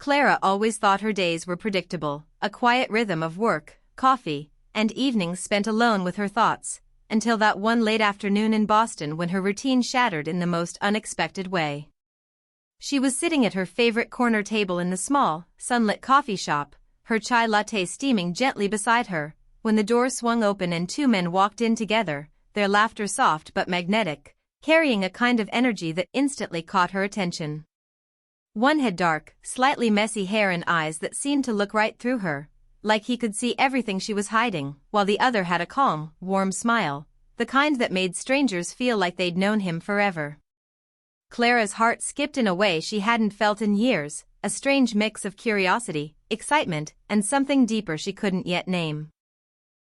Clara always thought her days were predictable, a quiet rhythm of work, coffee, and evenings spent alone with her thoughts, until that one late afternoon in Boston when her routine shattered in the most unexpected way. She was sitting at her favorite corner table in the small, sunlit coffee shop, her chai latte steaming gently beside her, when the door swung open and two men walked in together, their laughter soft but magnetic, carrying a kind of energy that instantly caught her attention. One had dark, slightly messy hair and eyes that seemed to look right through her, like he could see everything she was hiding, while the other had a calm, warm smile, the kind that made strangers feel like they'd known him forever. Clara's heart skipped in a way she hadn't felt in years, a strange mix of curiosity, excitement, and something deeper she couldn't yet name.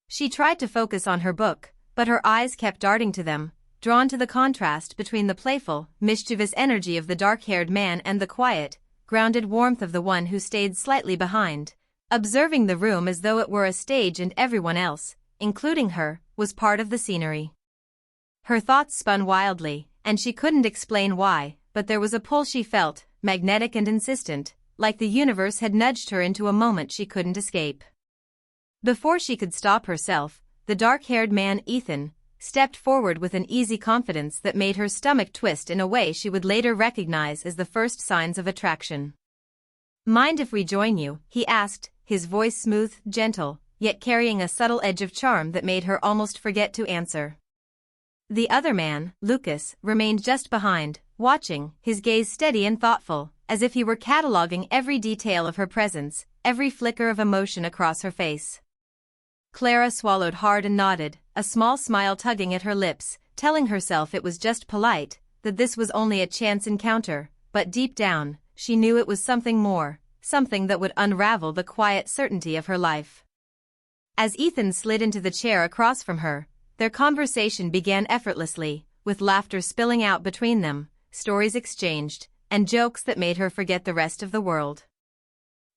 She tried to focus on her book, but her eyes kept darting to them, drawn to the contrast between the playful, mischievous energy of the dark-haired man and the quiet, grounded warmth of the one who stayed slightly behind, observing the room as though it were a stage and everyone else, including her, was part of the scenery. Her thoughts spun wildly, and she couldn't explain why, but there was a pull she felt, magnetic and insistent, like the universe had nudged her into a moment she couldn't escape. Before she could stop herself, the dark-haired man, Ethan, stepped forward with an easy confidence that made her stomach twist in a way she would later recognize as the first signs of attraction. "Mind if we join you?" he asked, his voice smooth, gentle, yet carrying a subtle edge of charm that made her almost forget to answer. The other man, Lucas, remained just behind, watching, his gaze steady and thoughtful, as if he were cataloging every detail of her presence, every flicker of emotion across her face. Clara swallowed hard and nodded, a small smile tugging at her lips, telling herself it was just polite, that this was only a chance encounter, but deep down, she knew it was something more, something that would unravel the quiet certainty of her life. As Ethan slid into the chair across from her, their conversation began effortlessly, with laughter spilling out between them, stories exchanged, and jokes that made her forget the rest of the world.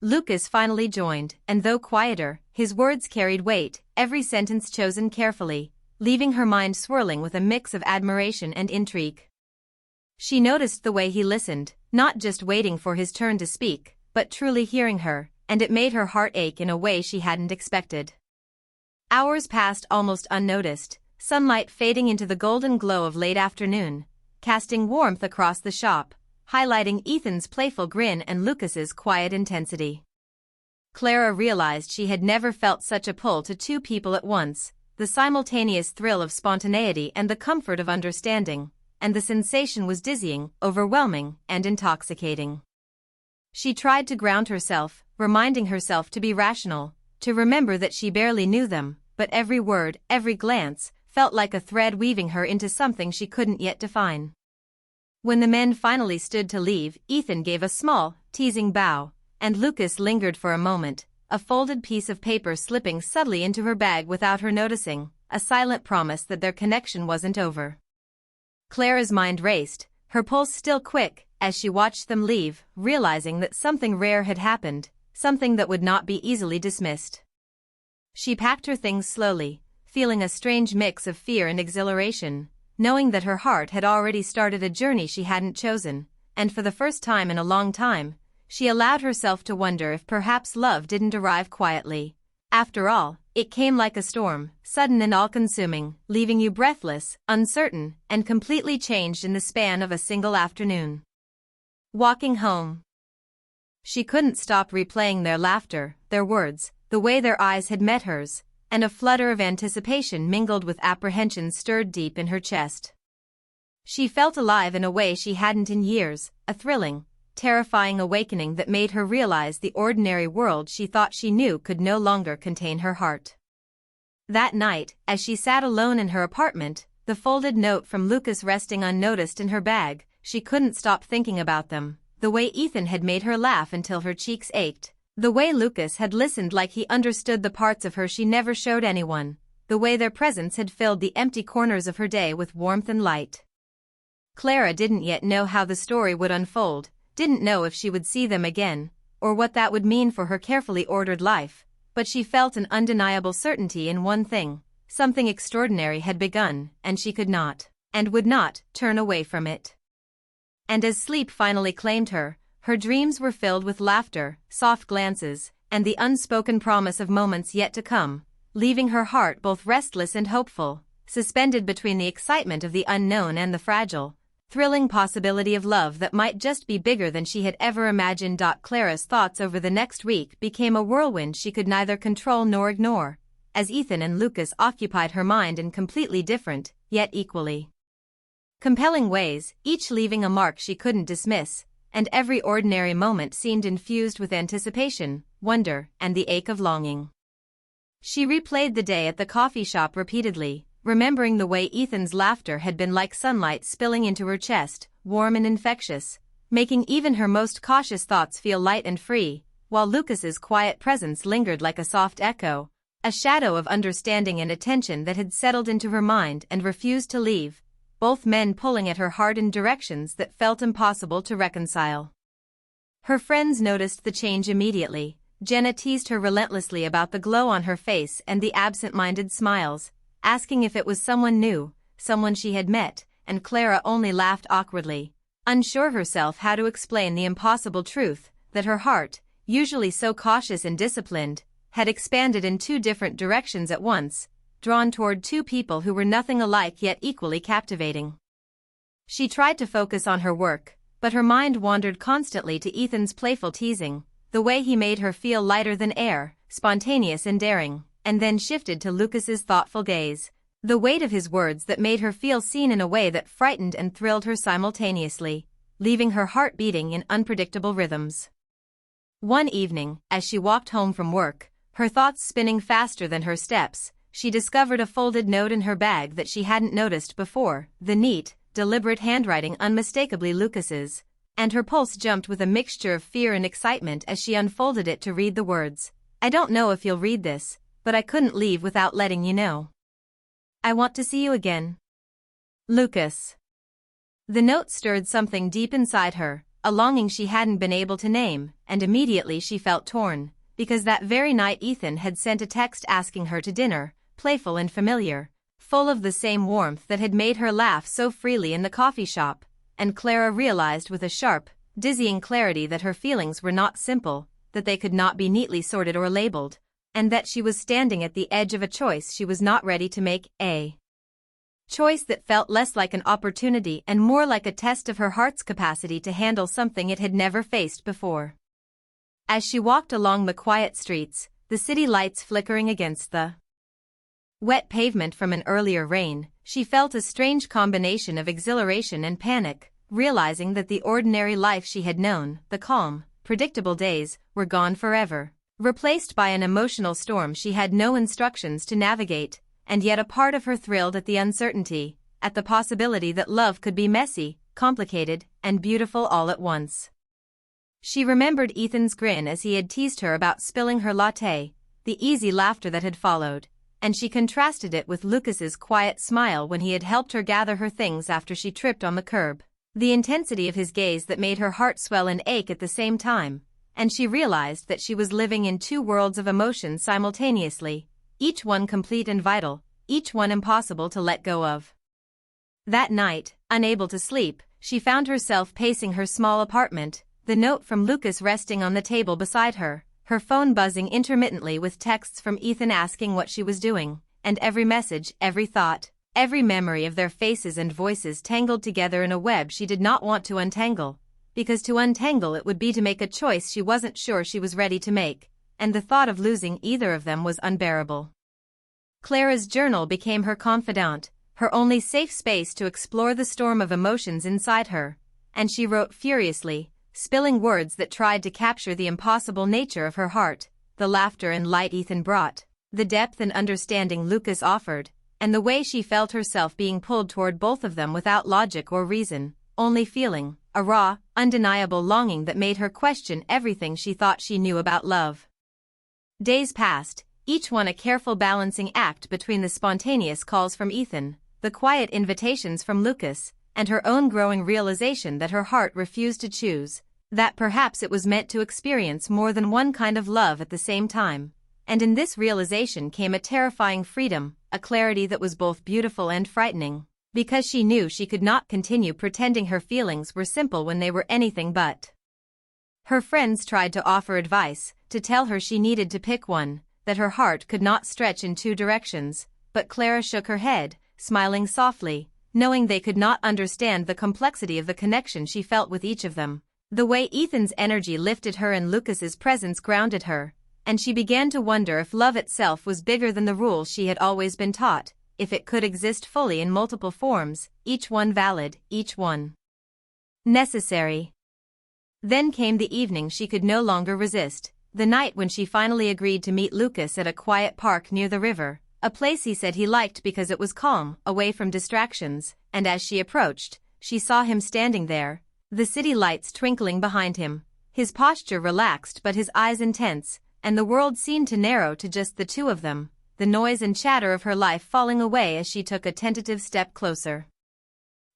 Lucas finally joined, and though quieter, his words carried weight, every sentence chosen carefully, leaving her mind swirling with a mix of admiration and intrigue. She noticed the way he listened, not just waiting for his turn to speak, but truly hearing her, and it made her heart ache in a way she hadn't expected. Hours passed almost unnoticed, sunlight fading into the golden glow of late afternoon, casting warmth across the shop, highlighting Ethan's playful grin and Lucas's quiet intensity. Clara realized she had never felt such a pull to two people at once, the simultaneous thrill of spontaneity and the comfort of understanding, and the sensation was dizzying, overwhelming, and intoxicating. She tried to ground herself, reminding herself to be rational, to remember that she barely knew them, but every word, every glance, felt like a thread weaving her into something she couldn't yet define. When the men finally stood to leave, Ethan gave a small, teasing bow, and Lucas lingered for a moment, a folded piece of paper slipping subtly into her bag without her noticing, a silent promise that their connection wasn't over. Clara's mind raced, her pulse still quick, as she watched them leave, realizing that something rare had happened, something that would not be easily dismissed. She packed her things slowly, feeling a strange mix of fear and exhilaration, knowing that her heart had already started a journey she hadn't chosen, and for the first time in a long time, she allowed herself to wonder if perhaps love didn't arrive quietly. After all, it came like a storm, sudden and all-consuming, leaving you breathless, uncertain, and completely changed in the span of a single afternoon. Walking home. She couldn't stop replaying their laughter, their words, the way their eyes had met hers, and a flutter of anticipation mingled with apprehension stirred deep in her chest. She felt alive in a way she hadn't in years, a thrilling, terrifying awakening that made her realize the ordinary world she thought she knew could no longer contain her heart. That night, as she sat alone in her apartment, the folded note from Lucas resting unnoticed in her bag, she couldn't stop thinking about them, the way Ethan had made her laugh until her cheeks ached, the way Lucas had listened like he understood the parts of her she never showed anyone, the way their presence had filled the empty corners of her day with warmth and light. Clara didn't yet know how the story would unfold, didn't know if she would see them again, or what that would mean for her carefully ordered life, but she felt an undeniable certainty in one thing: something extraordinary had begun, and she could not, and would not, turn away from it. And as sleep finally claimed her, Her dreams were filled with laughter, soft glances, and the unspoken promise of moments yet to come, leaving her heart both restless and hopeful, suspended between the excitement of the unknown and the fragile, thrilling possibility of love that might just be bigger than she had ever imagined. Clara's thoughts over the next week became a whirlwind she could neither control nor ignore, as Ethan and Lucas occupied her mind in completely different, yet equally compelling ways, each leaving a mark she couldn't dismiss, and every ordinary moment seemed infused with anticipation, wonder, and the ache of longing. She replayed the day at the coffee shop repeatedly, remembering the way Ethan's laughter had been like sunlight spilling into her chest, warm and infectious, making even her most cautious thoughts feel light and free, while Lucas's quiet presence lingered like a soft echo, a shadow of understanding and attention that had settled into her mind and refused to leave, both men pulling at her heart in directions that felt impossible to reconcile. Her friends noticed the change immediately. Jenna teased her relentlessly about the glow on her face and the absent-minded smiles, asking if it was someone new, someone she had met, and Clara only laughed awkwardly, unsure herself how to explain the impossible truth that her heart, usually so cautious and disciplined, had expanded in two different directions at once, drawn toward two people who were nothing alike yet equally captivating. She tried to focus on her work, but her mind wandered constantly to Ethan's playful teasing, the way he made her feel lighter than air, spontaneous and daring, and then shifted to Lucas's thoughtful gaze, the weight of his words that made her feel seen in a way that frightened and thrilled her simultaneously, leaving her heart beating in unpredictable rhythms. One evening, as she walked home from work, her thoughts spinning faster than her steps, she discovered a folded note in her bag that she hadn't noticed before, the neat, deliberate handwriting unmistakably Lucas's, and her pulse jumped with a mixture of fear and excitement as she unfolded it to read the words, "I don't know if you'll read this, but I couldn't leave without letting you know. I want to see you again. Lucas." The note stirred something deep inside her, a longing she hadn't been able to name, and immediately she felt torn, because that very night Ethan had sent a text asking her to dinner, playful and familiar, full of the same warmth that had made her laugh so freely in the coffee shop, and Clara realized with a sharp, dizzying clarity that her feelings were not simple, that they could not be neatly sorted or labeled, and that she was standing at the edge of a choice she was not ready to make, a choice that felt less like an opportunity and more like a test of her heart's capacity to handle something it had never faced before. As she walked along the quiet streets, the city lights flickering against the wet pavement from an earlier rain, she felt a strange combination of exhilaration and panic, realizing that the ordinary life she had known, the calm, predictable days, were gone forever, replaced by an emotional storm she had no instructions to navigate, and yet a part of her thrilled at the uncertainty, at the possibility that love could be messy, complicated, and beautiful all at once. She remembered Ethan's grin as he had teased her about spilling her latte, the easy laughter that had followed, and she contrasted it with Lucas's quiet smile when he had helped her gather her things after she tripped on the curb, the intensity of his gaze that made her heart swell and ache at the same time, and she realized that she was living in two worlds of emotion simultaneously, each one complete and vital, each one impossible to let go of. That night, unable to sleep, she found herself pacing her small apartment, the note from Lucas resting on the table beside her, her phone buzzing intermittently with texts from Ethan asking what she was doing, and every message, every thought, every memory of their faces and voices tangled together in a web she did not want to untangle, because to untangle it would be to make a choice she wasn't sure she was ready to make, and the thought of losing either of them was unbearable. Clara's journal became her confidant, her only safe space to explore the storm of emotions inside her, and she wrote furiously, spilling words that tried to capture the impossible nature of her heart, the laughter and light Ethan brought, the depth and understanding Lucas offered, and the way she felt herself being pulled toward both of them without logic or reason, only feeling, a raw, undeniable longing that made her question everything she thought she knew about love. Days passed, each one a careful balancing act between the spontaneous calls from Ethan, the quiet invitations from Lucas, and her own growing realization that her heart refused to choose, that perhaps it was meant to experience more than one kind of love at the same time. And in this realization came a terrifying freedom, a clarity that was both beautiful and frightening, because she knew she could not continue pretending her feelings were simple when they were anything but. Her friends tried to offer advice, to tell her she needed to pick one, that her heart could not stretch in two directions, but Clara shook her head, smiling softly, knowing they could not understand the complexity of the connection she felt with each of them. The way Ethan's energy lifted her and Lucas's presence grounded her, and she began to wonder if love itself was bigger than the rules she had always been taught, if it could exist fully in multiple forms, each one valid, each one necessary. Then came the evening she could no longer resist, the night when she finally agreed to meet Lucas at a quiet park near the river, a place he said he liked because it was calm, away from distractions, and as she approached, she saw him standing there, the city lights twinkling behind him, his posture relaxed but his eyes intense, and the world seemed to narrow to just the two of them, the noise and chatter of her life falling away as she took a tentative step closer.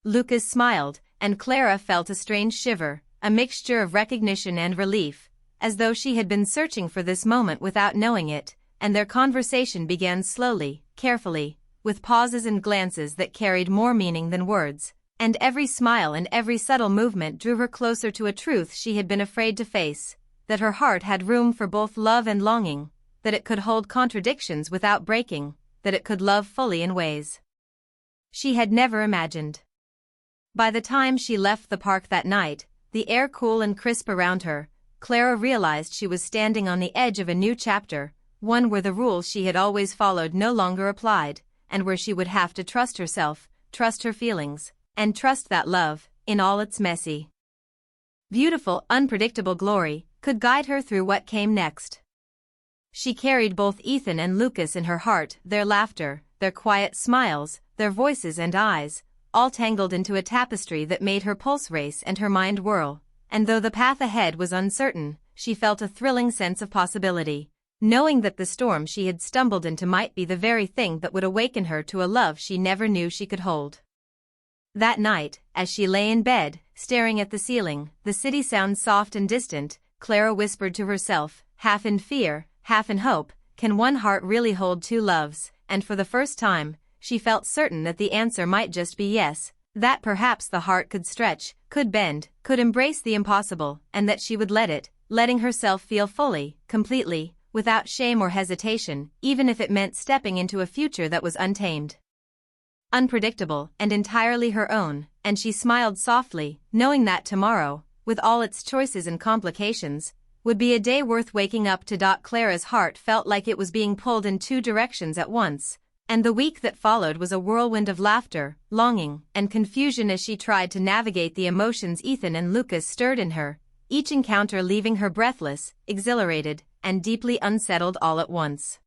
Lucas smiled, and Clara felt a strange shiver, a mixture of recognition and relief, as though she had been searching for this moment without knowing it, and their conversation began slowly, carefully, with pauses and glances that carried more meaning than words, and every smile and every subtle movement drew her closer to a truth she had been afraid to face, that her heart had room for both love and longing, that it could hold contradictions without breaking, that it could love fully in ways she had never imagined. By the time she left the park that night, the air cool and crisp around her, Clara realized she was standing on the edge of a new chapter, one where the rules she had always followed no longer applied, and where she would have to trust herself, trust her feelings, and trust that love, in all its messy, beautiful, unpredictable glory, could guide her through what came next. She carried both Ethan and Lucas in her heart, their laughter, their quiet smiles, their voices and eyes, all tangled into a tapestry that made her pulse race and her mind whirl, and though the path ahead was uncertain, she felt a thrilling sense of possibility, knowing that the storm she had stumbled into might be the very thing that would awaken her to a love she never knew she could hold. That night, as she lay in bed, staring at the ceiling, the city sounds soft and distant, Clara whispered to herself, half in fear, half in hope, can one heart really hold two loves? And for the first time, she felt certain that the answer might just be yes, that perhaps the heart could stretch, could bend, could embrace the impossible, and that she would let it, letting herself feel fully, completely, without shame or hesitation, even if it meant stepping into a future that was untamed, unpredictable, and entirely her own, and she smiled softly, knowing that tomorrow, with all its choices and complications, would be a day worth waking up to. Clara's heart felt like it was being pulled in two directions at once, and the week that followed was a whirlwind of laughter, longing, and confusion as she tried to navigate the emotions Ethan and Lucas stirred in her, each encounter leaving her breathless, exhilarated, and deeply unsettled all at once.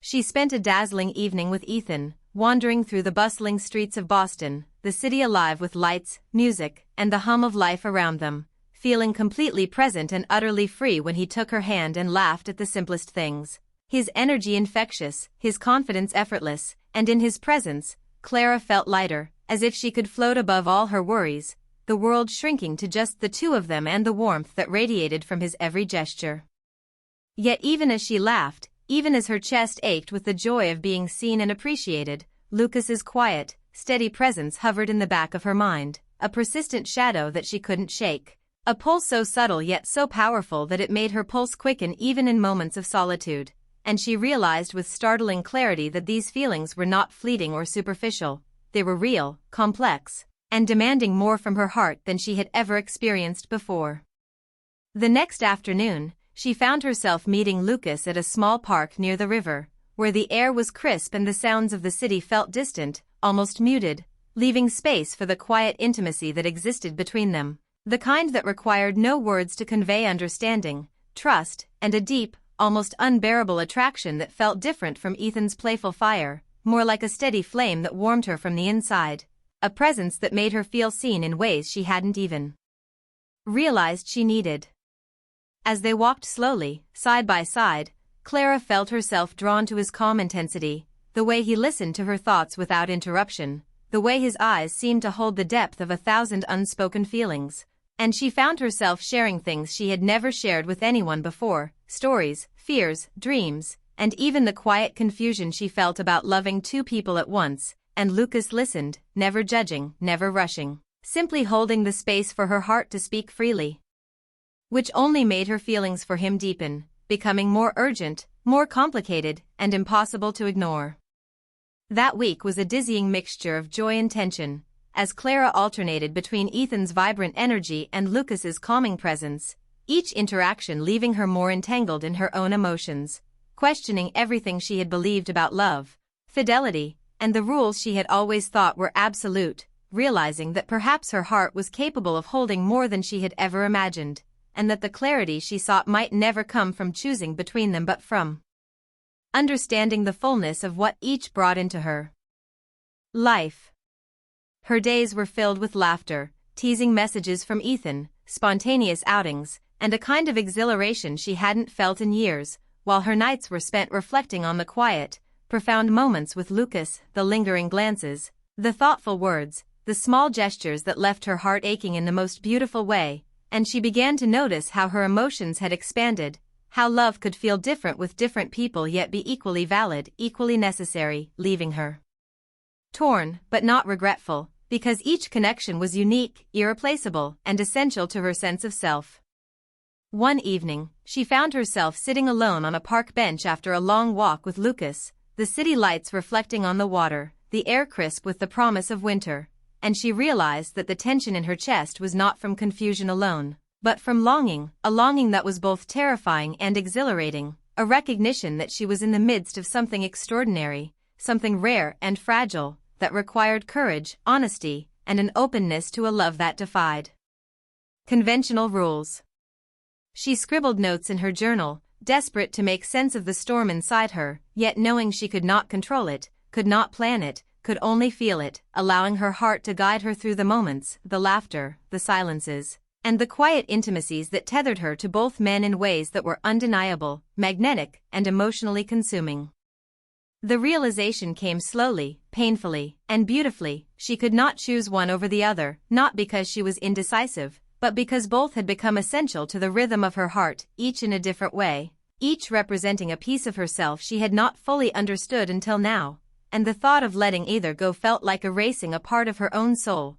She spent a dazzling evening with Ethan, wandering through the bustling streets of Boston, the city alive with lights, music, and the hum of life around them, feeling completely present and utterly free when he took her hand and laughed at the simplest things. His energy infectious, his confidence effortless, and in his presence, Clara felt lighter, as if she could float above all her worries, the world shrinking to just the two of them and the warmth that radiated from his every gesture. Yet even as she laughed, even as her chest ached with the joy of being seen and appreciated, Lucas's quiet, steady presence hovered in the back of her mind, a persistent shadow that she couldn't shake, a pull so subtle yet so powerful that it made her pulse quicken even in moments of solitude. And she realized with startling clarity that these feelings were not fleeting or superficial, they were real, complex, and demanding more from her heart than she had ever experienced before. The next afternoon, she found herself meeting Lucas at a small park near the river, where the air was crisp and the sounds of the city felt distant, almost muted, leaving space for the quiet intimacy that existed between them, the kind that required no words to convey understanding, trust, and a deep, almost unbearable attraction that felt different from Ethan's playful fire, more like a steady flame that warmed her from the inside, a presence that made her feel seen in ways she hadn't even realized she needed. As they walked slowly, side by side, Clara felt herself drawn to his calm intensity, the way he listened to her thoughts without interruption, the way his eyes seemed to hold the depth of 1,000 unspoken feelings, and she found herself sharing things she had never shared with anyone before, stories, fears, dreams, and even the quiet confusion she felt about loving two people at once, and Lucas listened, never judging, never rushing, simply holding the space for her heart to speak freely. which only made her feelings for him deepen, becoming more urgent, more complicated, and impossible to ignore. That week was a dizzying mixture of joy and tension, as Clara alternated between Ethan's vibrant energy and Lucas's calming presence, each interaction leaving her more entangled in her own emotions, questioning everything she had believed about love, fidelity, and the rules she had always thought were absolute, realizing that perhaps her heart was capable of holding more than she had ever imagined, and that the clarity she sought might never come from choosing between them but from understanding the fullness of what each brought into her life. Her days were filled with laughter, teasing messages from Ethan, spontaneous outings, and a kind of exhilaration she hadn't felt in years, while her nights were spent reflecting on the quiet, profound moments with Lucas, the lingering glances, the thoughtful words, the small gestures that left her heart aching in the most beautiful way, and she began to notice how her emotions had expanded, how love could feel different with different people yet be equally valid, equally necessary, leaving her torn, but not regretful, because each connection was unique, irreplaceable, and essential to her sense of self. One evening, she found herself sitting alone on a park bench after a long walk with Lucas, the city lights reflecting on the water, the air crisp with the promise of winter, and she realized that the tension in her chest was not from confusion alone, but from longing, a longing that was both terrifying and exhilarating, a recognition that she was in the midst of something extraordinary, something rare and fragile, that required courage, honesty, and an openness to a love that defied conventional rules. She scribbled notes in her journal, desperate to make sense of the storm inside her, yet knowing she could not control it, could not plan it, could only feel it, allowing her heart to guide her through the moments, the laughter, the silences, and the quiet intimacies that tethered her to both men in ways that were undeniable, magnetic, and emotionally consuming. The realization came slowly, painfully, and beautifully. She could not choose one over the other, not because she was indecisive, but because both had become essential to the rhythm of her heart, each in a different way, each representing a piece of herself she had not fully understood until now, and the thought of letting either go felt like erasing a part of her own soul,